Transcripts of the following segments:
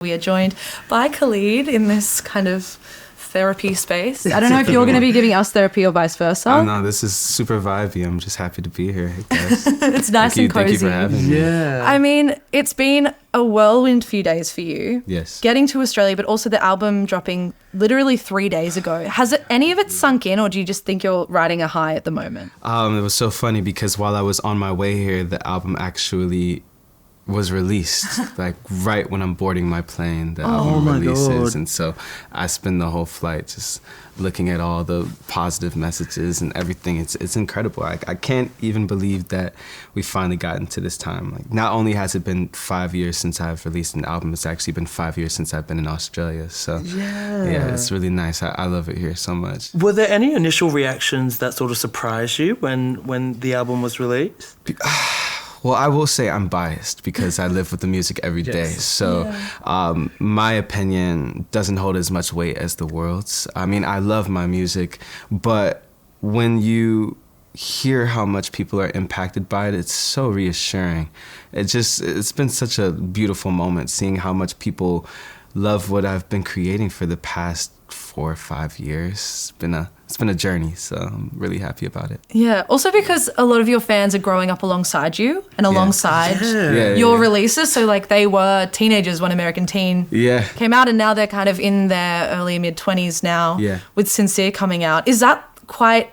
We are joined by Khalid in this kind of therapy space. I don't know if you're going to be giving us therapy or vice versa. Oh, no, this is super vibey. I'm just happy to be here, guys. It's nice and cozy. Thank you for having me. Yeah. I mean, it's been a whirlwind few days for you. Yes. Getting to Australia, but also the album dropping literally 3 days ago. Has any of it sunk in, or do you just think you're riding a high at the moment? It was so funny because while I was on my way here, the album actually was released. Like right when I'm boarding my plane, the album releases. God. And so I spend the whole flight just looking at all the positive messages and everything. It's incredible. I can't even believe that we finally gotten to this time. Like, not only has it been 5 years since I've released an album, it's actually been 5 years since I've been in Australia. So yeah, it's really nice. I love it here so much. Were there any initial reactions that sort of surprised you when the album was released? Well, I will say I'm biased because I live with the music every day. So my opinion doesn't hold as much weight as the world's. I mean, I love my music, but when you hear how much people are impacted by it, it's so reassuring. It's been such a beautiful moment seeing how much people love what I've been creating for the past 4 or 5 years. It's been a journey, so I'm really happy about it. Yeah, also because a lot of your fans are growing up alongside you and alongside your releases. So like they were teenagers when American Teen came out, and now they're kind of in their early mid-20s now with Sincere coming out. Is that quite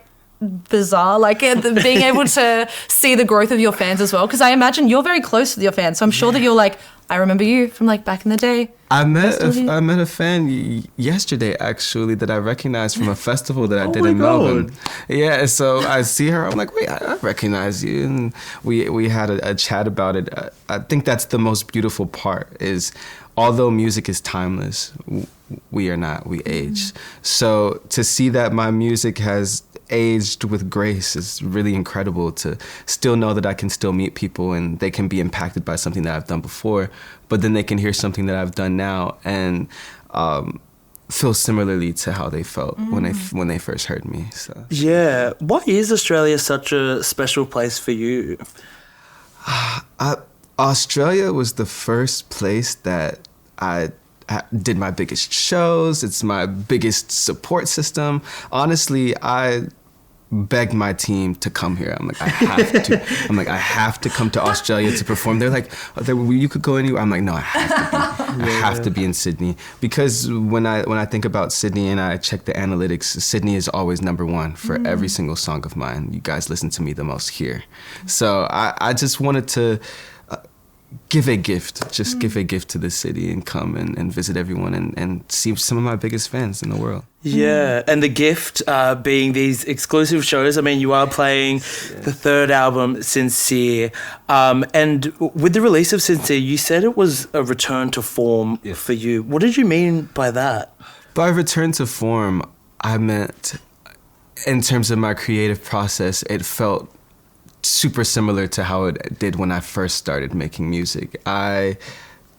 bizarre, like being able to see the growth of your fans as well? Because I imagine you're very close with your fans, so I'm sure that you're like, I remember you from like back in the day. I met a fan yesterday actually that I recognized from a festival that I did in Melbourne. Yeah, so I see her, I'm like, wait, I recognize you, and we had a chat about it. I think that's the most beautiful part is, although music is timeless, we are not, we age. So to see that my music has aged with grace is really incredible, to still know that I can still meet people and they can be impacted by something that I've done before, but then they can hear something that I've done now and feel similarly to how they felt when they first heard me. So yeah, why is Australia such a special place for you? Australia was the first place that I did my biggest shows. It's my biggest support system. Honestly, I begged my team to come here. I'm like, I have to. I have to come to Australia to perform. They're like, you could go anywhere. I'm like, no, I have to be. I have to be in Sydney, because when I think about Sydney and I check the analytics, Sydney is always #1 for every single song of mine. You guys listen to me the most here. So I just wanted to give a gift to the city and come and visit everyone and see some of my biggest fans in the world. Yeah, and the gift being these exclusive shows. I mean, you are playing the third album, Sincere, and with the release of Sincere, you said it was a return to form for you. What did you mean by that? By return to form, I meant in terms of my creative process, it felt super similar to how it did when I first started making music. I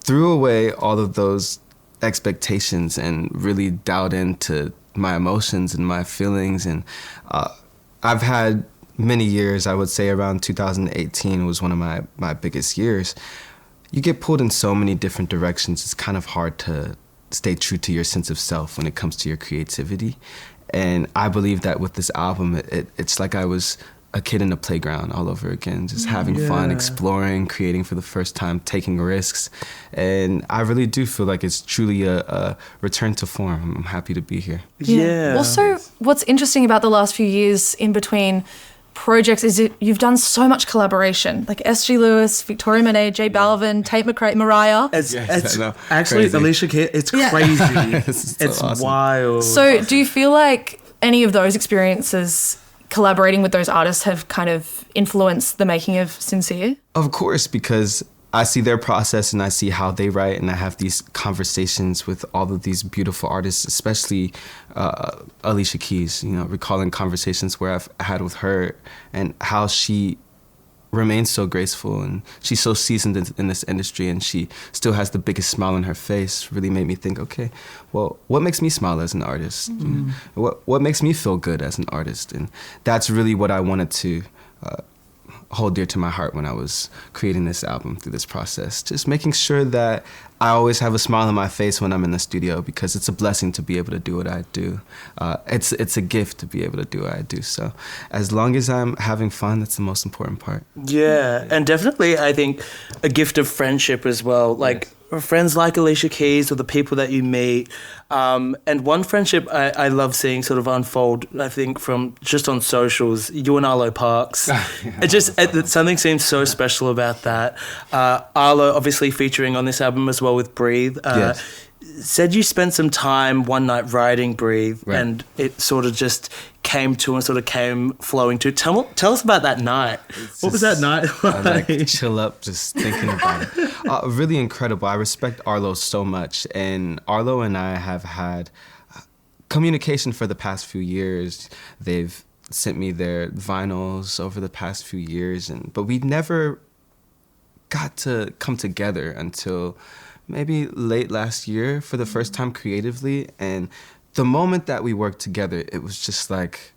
threw away all of those expectations and really dialed into my emotions and my feelings. And I've had many years, I would say around 2018 was one of my biggest years. You get pulled in so many different directions. It's kind of hard to stay true to your sense of self when it comes to your creativity. And I believe that with this album, it's like I was a kid in a playground all over again, just having fun, exploring, creating for the first time, taking risks. And I really do feel like it's truly a return to form. I'm happy to be here. Yeah. Also, what's interesting about the last few years in between projects is you've done so much collaboration, like S.G. Lewis, Victoria Monet, J Balvin, Tate McRae, Mariah. It's actually, crazy. Alicia Keys, it's crazy. It's awesome. Wild. So do you feel like any of those experiences collaborating with those artists have kind of influenced the making of Sincere? Of course, because I see their process and I see how they write, and I have these conversations with all of these beautiful artists, especially Alicia Keys, recalling conversations where I've had with her and how she remains so graceful, and she's so seasoned in this industry, and she still has the biggest smile on her face. Really made me think, okay, well, what makes me smile as an artist? What makes me feel good as an artist? And that's really what I wanted to hold dear to my heart when I was creating this album through this process. Just making sure that I always have a smile on my face when I'm in the studio because it's a blessing to be able to do what I do. It's a gift to be able to do what I do. So as long as I'm having fun, that's the most important part. Yeah, and definitely I think a gift of friendship as well. Like friends like Alicia Keys or the people that you meet. And one friendship I love seeing sort of unfold, I think, from just on socials, you and Arlo Parks. Something seems so special about that. Arlo obviously featuring on this album as well with Breathe. Said you spent some time one night writing Breathe, right, and it sort of just came flowing to. Tell us about that night. What was that night like? I chill up just thinking about it. Really incredible. I respect Arlo so much, and Arlo and I have had communication for the past few years. They've sent me their vinyls over the past few years, but we never got to come together until maybe late last year for the first time creatively. And the moment that we worked together, it was just like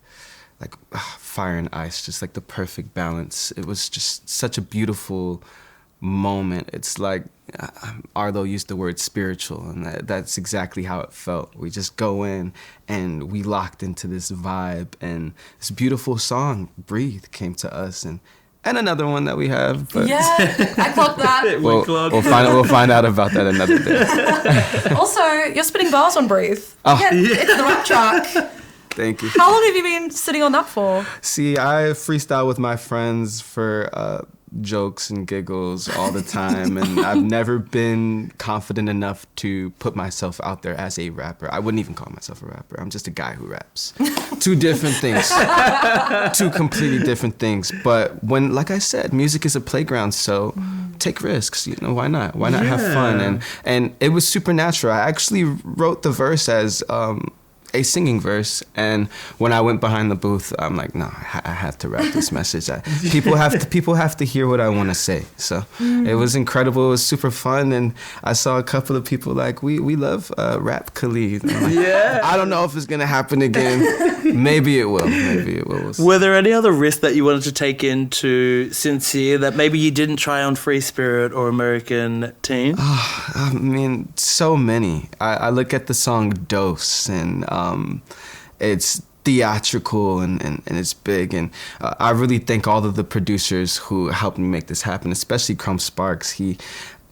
fire and ice, just like the perfect balance. It was just such a beautiful moment. It's like Arlo used the word spiritual, and that's exactly how it felt. We just go in and we locked into this vibe, and this beautiful song, Breathe, came to us, and another one that we have. But yeah, I clocked that. We'll find out about that another day. Also, you're spitting bars on Breathe. It's the rap track. Thank you. How long have you been sitting on that for? See, I freestyle with my friends for jokes and giggles all the time, and I've never been confident enough to put myself out there as a rapper. I wouldn't even call myself a rapper. I'm just a guy who raps. Two different things. Two completely different things. But when, like I said, music is a playground, so take risks. You know, why not? Why not have fun? And it was supernatural. I actually wrote the verse as a singing verse, and when I went behind the booth, I'm like, no, I have to rap this message. People have to hear what I want to say. So it was incredible. It was super fun, and I saw a couple of people like, we love rap Khalid. Like, I don't know if it's gonna happen again. Maybe it will. We'll see. Were there any other risks that you wanted to take into Sincere that maybe you didn't try on Free Spirit or American Teen? I mean, so many. I look at the song Dose, and it's theatrical and it's big, and I really thank all of the producers who helped me make this happen, especially Crumb Sparks.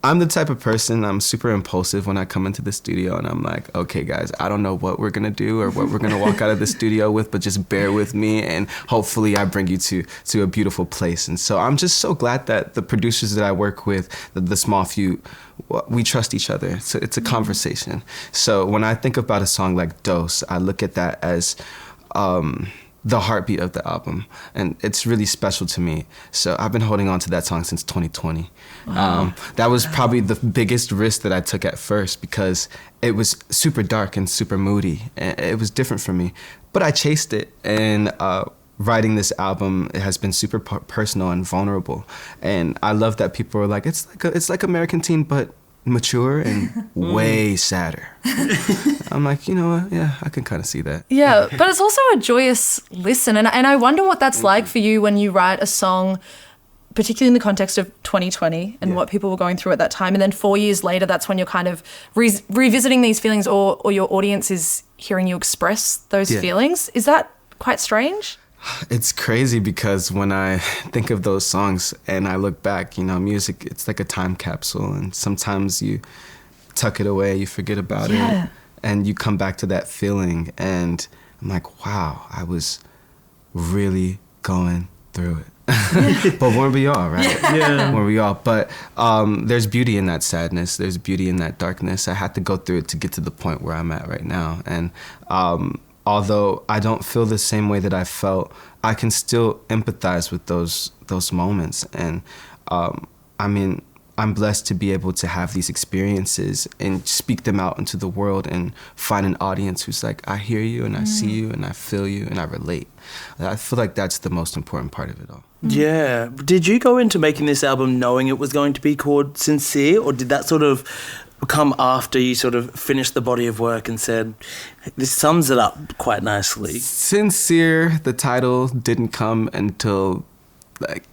I'm the type of person, I'm super impulsive when I come into the studio, and I'm like, okay guys, I don't know what we're gonna do or what we're gonna walk out of the studio with, but just bear with me, and hopefully I bring you to a beautiful place. And so I'm just so glad that the producers that I work with, the small few, we trust each other. So it's a conversation. So when I think about a song like Dose, I look at that as the heartbeat of the album, and it's really special to me. So I've been holding on to that song since 2020. That was probably the biggest risk that I took at first, because it was super dark and super moody, and it was different for me. But I chased it, and writing this album, it has been super personal and vulnerable. And I love that people are like, it's like American Teen, but mature and way sadder. I'm like, you know what? Yeah, I can kind of see that. Yeah, but it's also a joyous listen. And I wonder what that's like for you when you write a song, particularly in the context of 2020 and what people were going through at that time. And then 4 years later, that's when you're kind of revisiting these feelings, or your audience is hearing you express those feelings. Is that quite strange? It's crazy, because when I think of those songs and I look back, you know, music, it's like a time capsule, and sometimes you tuck it away, you forget about it, and you come back to that feeling, and I'm like, wow, I was really going through it. But weren't we all, right? Yeah. Weren't we all? But there's beauty in that sadness. There's beauty in that darkness. I had to go through it to get to the point where I'm at right now. And although I don't feel the same way that I felt, I can still empathize with those moments. And I mean, I'm blessed to be able to have these experiences and speak them out into the world and find an audience who's like, I hear you and I see you and I feel you and I relate. I feel like that's the most important part of it all. Yeah. Did you go into making this album knowing it was going to be called Sincere, or did that sort of come after you sort of finished the body of work and said, this sums it up quite nicely? Sincere, the title, didn't come until like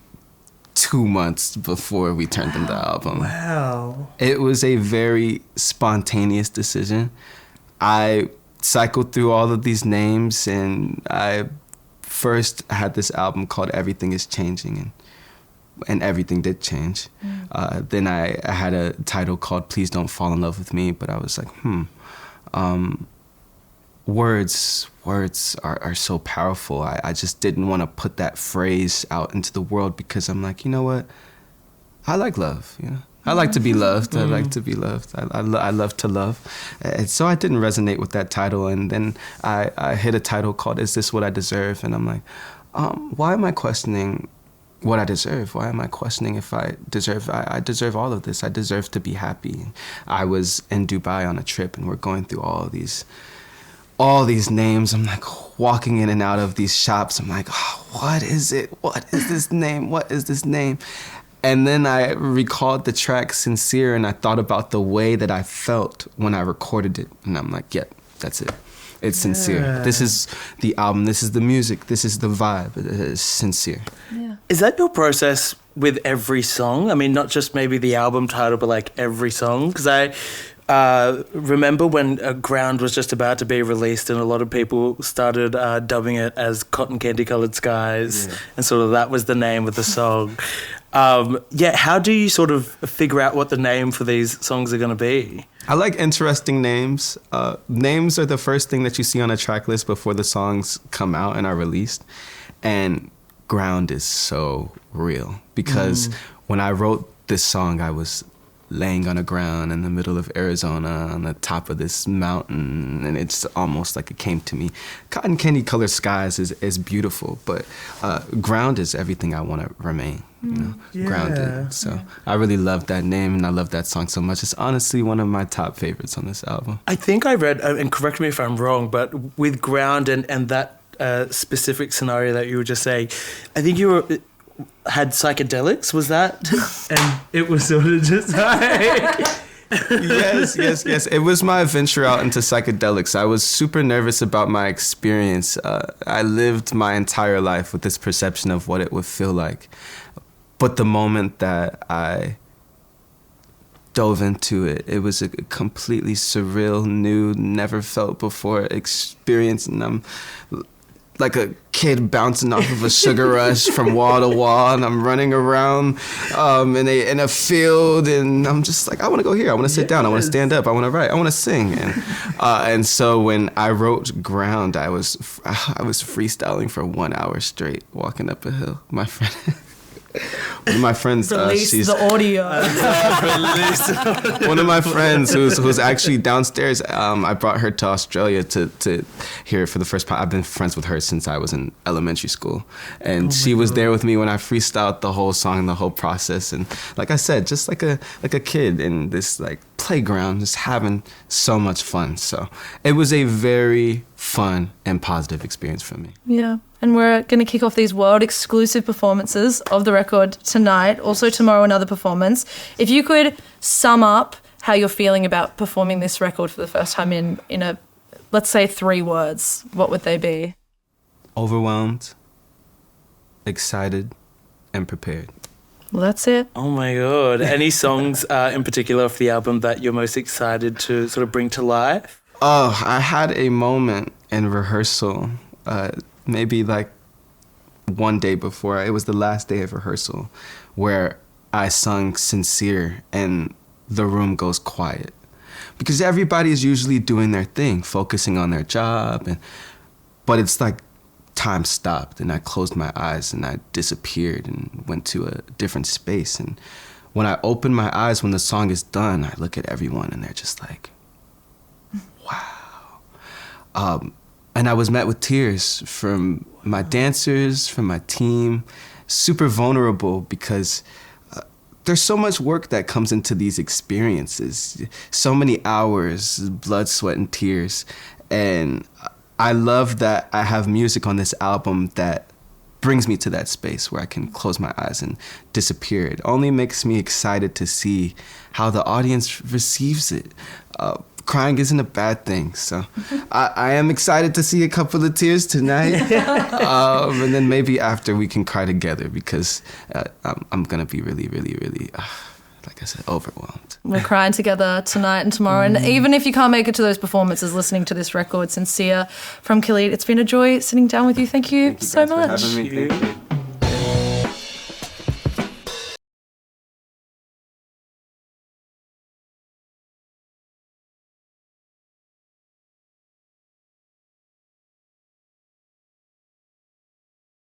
2 months before we turned in the album. Wow. It was a very spontaneous decision. I cycled through all of these names, and I first had this album called Everything Is Changing, and everything did change. Then I had a title called Please Don't Fall in Love with Me, but I was like, words are so powerful. I just didn't want to put that phrase out into the world, because I'm like, you know what? I like love, you know? I like to be loved. I like to be loved. I love to love. And so I didn't resonate with that title. And then I hit a title called Is This What I Deserve? And I'm like, why am I questioning what I deserve? Why am I questioning if I deserve? I deserve all of this. I deserve to be happy. I was in Dubai on a trip, and we're going through all these names. I'm like walking in and out of these shops. I'm like, what is it? What is this name? What is this name? And then I recalled the track Sincere, and I thought about the way that I felt when I recorded it. And I'm like, yep, that's it. It's sincere. This is the album. This is the music. This is the vibe. It is sincere. Yeah. Is that your process with every song? I mean, not just maybe the album title, but like every song? Because I remember when Ground was just about to be released, and a lot of people started dubbing it as Cotton Candy Colored Skies, and sort of that was the name of the song. How do you sort of figure out what the name for these songs are going to be? I like interesting names. Names are the first thing that you see on a track list before the songs come out and are released. And Ground is so real, because when I wrote this song, I was laying on the ground in the middle of Arizona on the top of this mountain, and it's almost like it came to me. Cotton Candy Colored Skies is beautiful, but Ground is everything I want to remain, you know, grounded. So I really love that name, and I love that song so much. It's honestly one of my top favorites on this album. I think I read, and correct me if I'm wrong, but with Ground and that specific scenario that you were just saying, I think you had psychedelics, was that? And it was sort of just Yes. It was my venture out into psychedelics. I was super nervous about my experience. I lived my entire life with this perception of what it would feel like. But the moment that I dove into it, it was a completely surreal, new, never felt before experience. And I'm like a kid bouncing off of a sugar rush from wall to wall, and I'm running around in a field, and I'm just like, I want to go here, I want to sit down, I want to stand up, I want to write, I want to sing. And so when I wrote Ground, I was freestyling for 1 hour straight, walking up a hill. One of my friends, she's the audio. One of my friends who's actually downstairs, I brought her to Australia to hear for the first time. I've been friends with her since I was in elementary school, and she was there with me when I freestyled the whole song, the whole process. And like I said, just like a kid in this like playground, just having so much fun. So it was a very fun and positive experience for me. Yeah. And we're going to kick off these world exclusive performances of the record tonight. Also tomorrow, another performance. If you could sum up how you're feeling about performing this record for the first time in a, let's say, 3 words, what would they be? Overwhelmed, excited, and prepared. Well, that's it. Oh my God. Any songs in particular for the album that you're most excited to sort of bring to life? Oh, I had a moment in rehearsal, maybe like one day before. It was the last day of rehearsal where I sung Sincere and the room goes quiet. Because everybody is usually doing their thing, focusing on their job. But it's like time stopped, and I closed my eyes and I disappeared and went to a different space. And when I open my eyes, when the song is done, I look at everyone and they're just like, wow. And I was met with tears from my dancers, from my team, super vulnerable, because there's so much work that comes into these experiences, so many hours, blood, sweat, and tears. And I love that I have music on this album that brings me to that space where I can close my eyes and disappear. It only makes me excited to see how the audience receives it. crying isn't a bad thing. So I am excited to see a couple of tears tonight. And then maybe after we can cry together, because I'm going to be really, really, really, like I said, overwhelmed. We're crying together tonight and tomorrow. And even if you can't make it to those performances, listening to this record, Sincere from Khalid, it's been a joy sitting down with you. Thank you so much. Thank you.